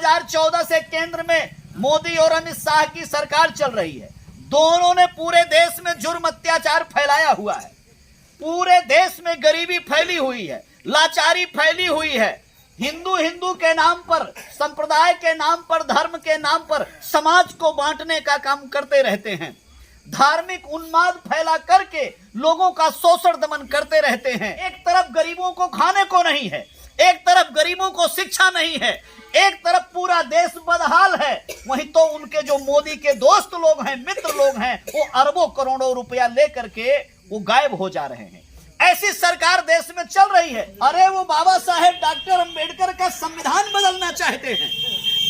2014 से केंद्र में मोदी और अमित शाह की सरकार चल रही है। दोनों ने पूरे देश में जुर्म अत्याचार फैलाया हुआ है। पूरे देश में गरीबी फैली हुई है, लाचारी फैली हुई है। हिंदू के नाम पर, संप्रदाय के नाम पर, धर्म के नाम पर समाज को बांटने का काम करते रहते हैं। धार्मिक उन्माद फैला करके लोगों का शोषण दमन करते रहते हैं। एक तरफ गरीबों को खाने को नहीं है, एक तरफ गरीबों को शिक्षा नहीं है, एक तरफ पूरा देश बदहाल है, वहीं तो उनके जो मोदी के दोस्त लोग हैं, मित्र लोग हैं, वो अरबों करोड़ों रुपया लेकर के वो गायब हो जा रहे हैं। ऐसी सरकार देश में चल रही है। अरे वो बाबा साहेब डॉक्टर अंबेडकर का संविधान बदलना चाहते हैं।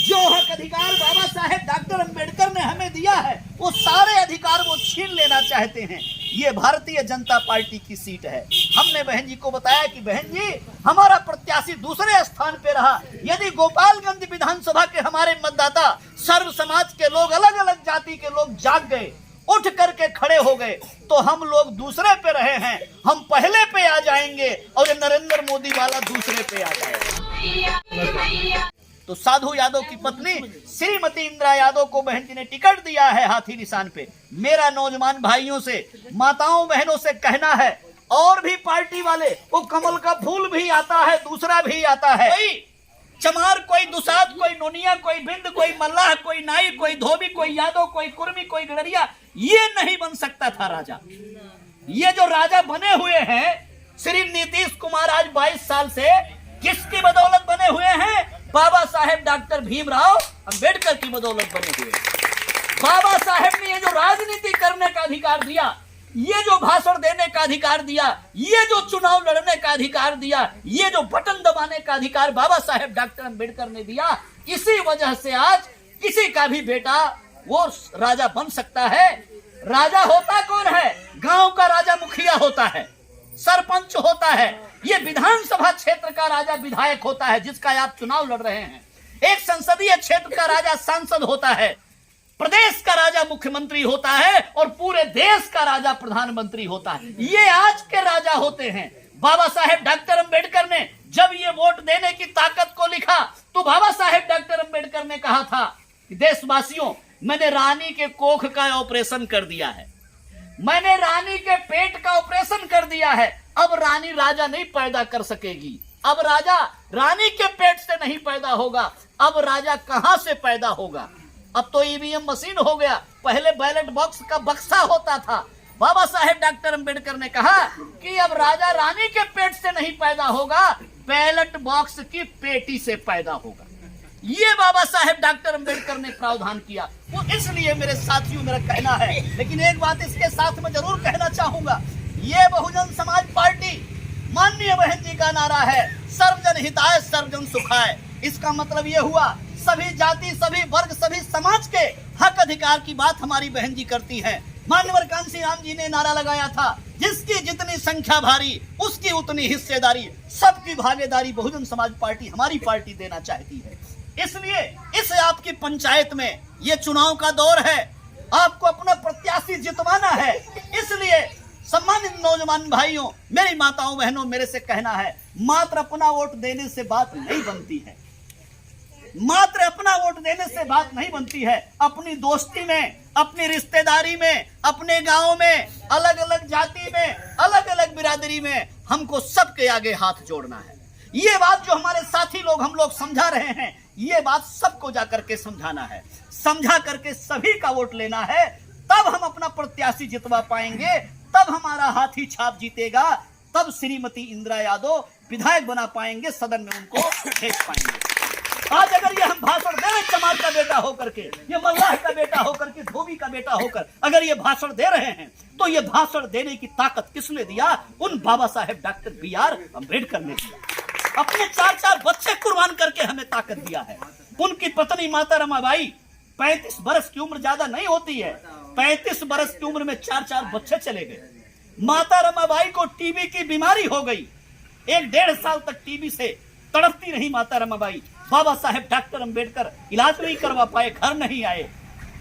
जो हक अधिकार बाबा साहेब डॉक्टर अंबेडकर ने हमें दिया है, वो सारे अधिकार वो छीन लेना चाहते हैं। ये भारतीय जनता पार्टी की सीट है। हमने बहन जी को बताया कि बहन जी, हमारा प्रत्याशी दूसरे स्थान पे रहा। यदि गोपालगंज विधानसभा के हमारे मतदाता सर्व समाज के लोग, अलग अलग जाति के लोग जाग गए, उठ करके खड़े हो गए, तो हम लोग दूसरे पे रहे हैं, हम पहले पे आ जाएंगे और ये नरेंद्र मोदी वाला दूसरे पे आ जाएगा। तो साधु यादव की पत्नी श्रीमती इंदिरा यादव को बहन जी ने टिकट दिया है हाथी निशान पे। मेरा नौजवान भाइयों से, माताओं बहनों से कहना है, और भी पार्टी वाले, वो कमल का फूल भी आता है, दूसरा भी आता है। कोई चमार, कोई दुसाद, कोई नोनिया, कोई बिंद, कोई मल्लाह, कोई नाई, कोई धोबी, कोई यादव, कोई कुर्मी, कोई गडरिया, ये नहीं बन सकता था राजा। ये जो राजा बने हुए हैं श्री नीतीश कुमार आज 22 साल से, किसकी बदौलत बने हुए हैं? बाबा साहेब डॉक्टर भीमराव अंबेडकर की बदौलत बने हुए। बाबा साहेब ने ये जो राजनीति करने का अधिकार दिया, ये जो भाषण देने का अधिकार दिया, ये जो चुनाव लड़ने का अधिकार दिया, ये जो बटन दबाने का अधिकार बाबा साहेब डॉक्टर अंबेडकर ने दिया, इसी वजह से आज किसी का भी बेटा वो राजा बन सकता है। राजा होता कौन है? गांव का राजा मुखिया होता है, सरपंच होता है। ये विधानसभा क्षेत्र का राजा विधायक होता है, जिसका आप चुनाव लड़ रहे हैं। एक संसदीय क्षेत्र का राजा सांसद होता है, प्रदेश का राजा मुख्यमंत्री होता है, और पूरे देश का राजा प्रधानमंत्री होता है। ये आज के राजा होते हैं। बाबा साहेब डॉक्टर अंबेडकर ने जब ये वोट देने की ताकत को लिखा, तो बाबा साहेब डॉक्टर अंबेडकर ने कहा था कि देशवासियों, मैंने रानी के कोख का ऑपरेशन कर दिया है, मैंने रानी के पेट का ऑपरेशन कर दिया है। अब रानी राजा नहीं पैदा कर सकेगी, अब राजा रानी के पेट से नहीं पैदा होगा, अब राजा कहां से पैदा होगा? अब तो ईवीएम मशीन हो गया, पहले बैलेट बॉक्स का बक्सा होता था। बाबा साहेब डॉक्टर अंबेडकर ने कहा कि अब राजा रानी के पेट से नहीं पैदा होगा, बैलेट बॉक्स की पेटी से पैदा होगा। ये बाबा साहेब डॉक्टर अंबेडकर ने प्रावधान किया। वो इसलिए मेरे साथियों, मेरा कहना है, लेकिन एक बात इसके साथ में जरूर कहना चाहूंगा, ये बहुजन समाज पार्टी माननीय बहन जी का नारा है, सर्वजन हिताय सर्वजन सुखाय। इसका मतलब ये हुआ, सभी जाति, सभी वर्ग, सभी समाज के हक अधिकार की बात हमारी बहन जी करती है। मान्यवर कांसी राम जी ने नारा लगाया था, जिसकी जितनी संख्या भारी उसकी उतनी हिस्सेदारी, सबकी भागीदारी बहुजन समाज पार्टी, हमारी पार्टी देना चाहती है। इसलिए इस आपकी पंचायत में ये चुनाव का दौर है, आपको अपना प्रत्याशी जितवाना है। इसलिए सम्मानित नौजवान भाइयों, मेरी माताओं बहनों, मेरे से कहना है, मात्र अपना वोट देने से बात नहीं बनती है, मात्र अपना वोट देने से बात नहीं बनती है। अपनी दोस्ती में, अपनी रिश्तेदारी में, अपने गांव में, अलग अलग जाति में, अलग अलग बिरादरी में हमको सबके आगे हाथ जोड़ना है। ये बात जो हमारे साथी लोग, हम लोग समझा रहे हैं, ये बात सबको जाकर के समझाना है, समझा करके सभी का वोट लेना है। तब हम अपना प्रत्याशी जितवा पाएंगे, तब हमारा हाथी छाप जीतेगा, तब श्रीमती इंदिरा यादव विधायक बना पाएंगे, सदन में उनको भेज पाएंगे। आज अगर ये हम भाषण दे रहे, चमार का बेटा होकर के, ये मल्लाह का बेटा होकर के, धोबी का बेटा होकर अगर ये भाषण दे रहे हैं, तो ये भाषण देने की ताकत किसने दिया? उन बाबा साहेब डॉक्टर BR अम्बेडकर ने दिया। अपने 4-4 बच्चे कुर्बान करके हमें ताकत दिया है। उनकी पत्नी माता रमाबाई, 35 बरस की उम्र ज्यादा नहीं होती है, 35 बरस की उम्र में 4-4 बच्चे चले गए। माता रमाबाई को टीबी की बीमारी हो गई, 1-1.5 साल तक टीबी से तड़पती रही माता रमाबाई। बाबा साहेब डॉक्टर अंबेडकर इलाज नहीं करवा पाए, घर नहीं आए।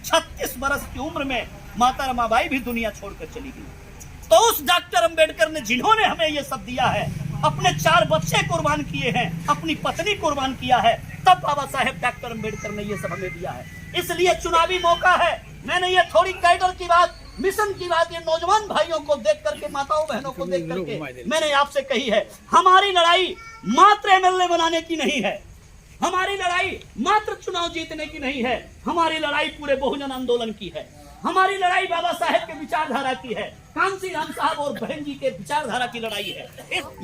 36 बरस की उम्र में माता रमाबाई भी दुनिया छोड़कर चली गई। तो उस डॉक्टर अंबेडकर ने, जिन्होंने हमें ये सब दिया है, अपने 4 बच्चे कुर्बान किए हैं, अपनी पत्नी कुर्बान किया है, तब बाबा साहेब डॉक्टर अम्बेडकर ने ये सब हमें दिया है। इसलिए चुनावी मौका है। मैंने ये थोड़ी कैडर की बात, मिशन की बात, ये नौजवान भाइयों को देख करके, माताओं बहनों को देख करके मैंने आपसे कही है। हमारी लड़ाई मात्र एमएलए बनाने की नहीं है, हमारी लड़ाई मात्र चुनाव जीतने की नहीं है, हमारी लड़ाई पूरे बहुजन आंदोलन की है। हमारी लड़ाई बाबा साहेब के विचारधारा की है, कांसी राम साहब और बहन जी के विचारधारा की लड़ाई है।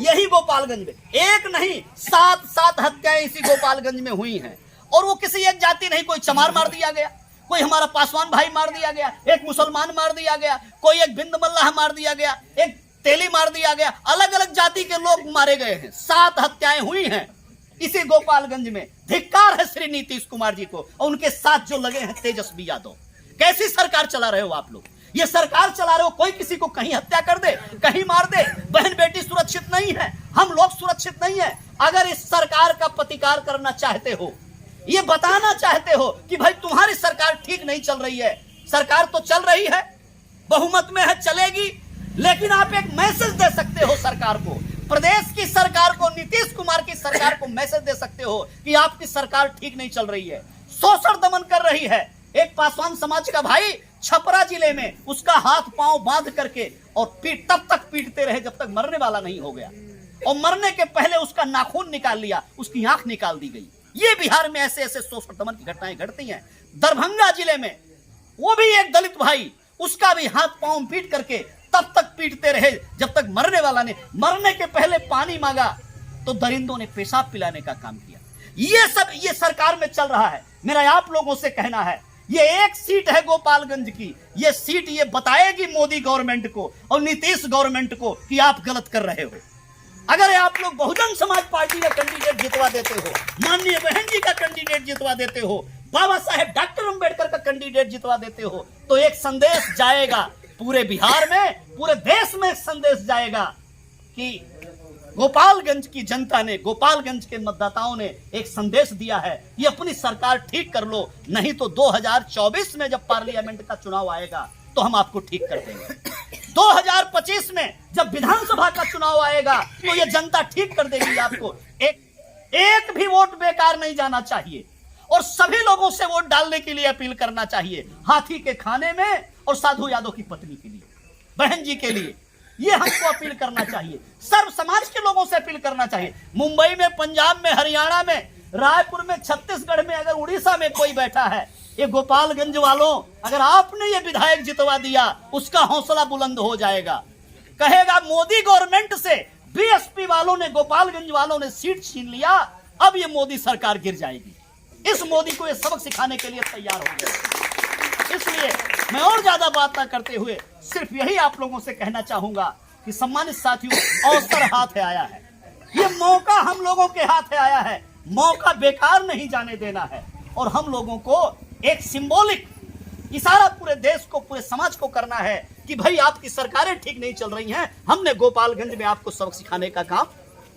यही गोपालगंज में एक नहीं 7 हत्याएं इसी गोपालगंज में हुई हैं। और वो किसी एक जाति नहीं, कोई चमार मार दिया गया, कोई हमारा पासवान भाई मार दिया गया, एक मुसलमान मार दिया गया, कोई एक बिंद मल्लाह मार दिया गया, एक तेली मार दिया गया, अलग अलग जाति के लोग मारे गए हैं। 7 हत्याएं हुई हैं इसी गोपालगंज में। धिक्कार है श्री नीतीश कुमार जी को और उनके साथ जो लगे हैं तेजस्वी यादव। कैसी सरकार चला रहे हो आप लोग? ये सरकार चला रहे हो, कोई किसी को कहीं हत्या कर दे, कहीं मार दे, बहन बेटी सुरक्षित नहीं है, हम लोग सुरक्षित नहीं है। अगर इस सरकार का प्रतिकार करना चाहते हो, ये बताना चाहते हो कि भाई तुम्हारी सरकार ठीक नहीं चल रही है, सरकार तो चल रही है, बहुमत में है, चलेगी, लेकिन आप एक मैसेज दे सकते हो सरकार को, प्रदेश की सरकार को, नीतीश कुमार की सरकार को मैसेज दे सकते हो कि आपकी सरकार ठीक नहीं चल रही है, शोषण दमन कर रही है। एक पासवान समाज का भाई छपरा जिले में, उसका हाथ पांव बांध करके और तब तक पीटते रहे जब तक मरने वाला नहीं हो गया, और मरने के पहले उसका नाखून निकाल लिया, उसकी आंख निकाल दी गई। ये बिहार में ऐसे ऐसे शोषण दमन की घटनाएं घटती हैं। दरभंगा जिले में वो भी एक दलित भाई, उसका भी हाथ पांव पीट करके तब तक पीटते रहे जब तक मरने वाला ने, मरने के पहले पानी मांगा तो दरिंदों ने पेशाब पिलाने का काम किया। ये सब ये सरकार में चल रहा है। मेरा आप लोगों से कहना है, ये एक सीट है गोपालगंज की, ये सीट ये बताएगी मोदी गवर्नमेंट को और नीतीश गवर्नमेंट को कि आप गलत कर रहे हो। अगर आप लोग बहुजन समाज पार्टी का कैंडिडेट जितवा देते हो, माननीय बहन जी का कैंडिडेट जितवा देते हो, बाबा साहेब डॉक्टर अंबेडकर का कैंडिडेट जितवा देते हो, तो एक संदेश जाएगा पूरे बिहार में, पूरे देश में संदेश जाएगा कि गोपालगंज की जनता ने, गोपालगंज के मतदाताओं ने एक संदेश दिया है, ये अपनी सरकार ठीक कर लो, नहीं तो 2024 में जब पार्लियामेंट का चुनाव आएगा तो हम आपको ठीक कर देंगे। 2025 में जब विधानसभा का चुनाव आएगा तो ये जनता ठीक कर देगी आपको। एक भी वोट बेकार नहीं जाना चाहिए और सभी लोगों से वोट डालने के लिए अपील करना चाहिए। हाथी के खाने में और साधु यादव की पत्नी के लिए, बहन जी के लिए, ये हमको अपील करना चाहिए। सर्व समाज के लोगों से अपील करना चाहिए। मुंबई में, पंजाब में, हरियाणा में, रायपुर में, छत्तीसगढ़ में, अगर उड़ीसा में कोई बैठा है, ये गोपालगंज वालों, अगर आपने ये विधायक जितवा दिया, उसका हौसला बुलंद हो जाएगा, कहेगा मोदी गवर्नमेंट से बीएसपी वालों ने, गोपालगंज वालों ने सीट छीन लिया, अब ये मोदी सरकार गिर जाएगी। इस मोदी को ये सबक सिखाने के लिए तैयार हो गया। इसलिए मैं और ज्यादा बात ना करते हुए सिर्फ यही आप लोगों से कहना चाहूंगा कि सम्मानित साथियों, अवसर हाथ आया है, ये मौका हम लोगों के हाथ आया है, मौका बेकार नहीं जाने देना है। और हम लोगों को एक सिंबॉलिक इशारा पूरे देश को, पूरे समाज को करना है कि भाई आपकी सरकारें ठीक नहीं चल रही हैं, हमने गोपालगंज में आपको सबक सिखाने का काम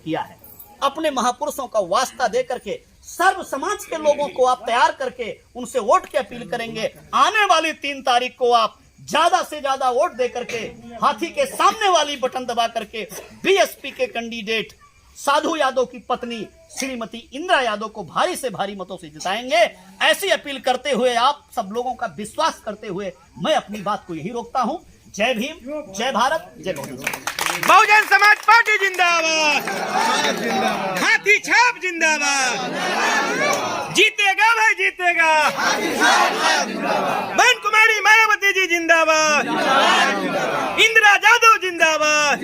किया है। अपने महापुरुषों का वास्ता दे करके सर्व समाज के लोगों को आप तैयार करके उनसे वोट की अपील करेंगे। आने वाली 3 तारीख को आप ज्यादा से ज्यादा वोट दे करके, हाथी के सामने वाली बटन दबा करके बीएसपी के कैंडिडेट साधु यादव की पत्नी श्रीमती इंदिरा यादव को भारी से भारी मतों से जिताएंगे। ऐसी अपील करते हुए, आप सब लोगों का विश्वास करते हुए मैं अपनी बात को यही रोकता हूं। जय भीम, जय भारत, जय बहुजन समाज पार्टी जिंदाबाद, हाथी छाप जिंदाबाद, जीतेगा भाई जीतेगा, बहन कुमारी मायावती जी जिंदाबाद, इंदिरा यादव जिंदाबाद।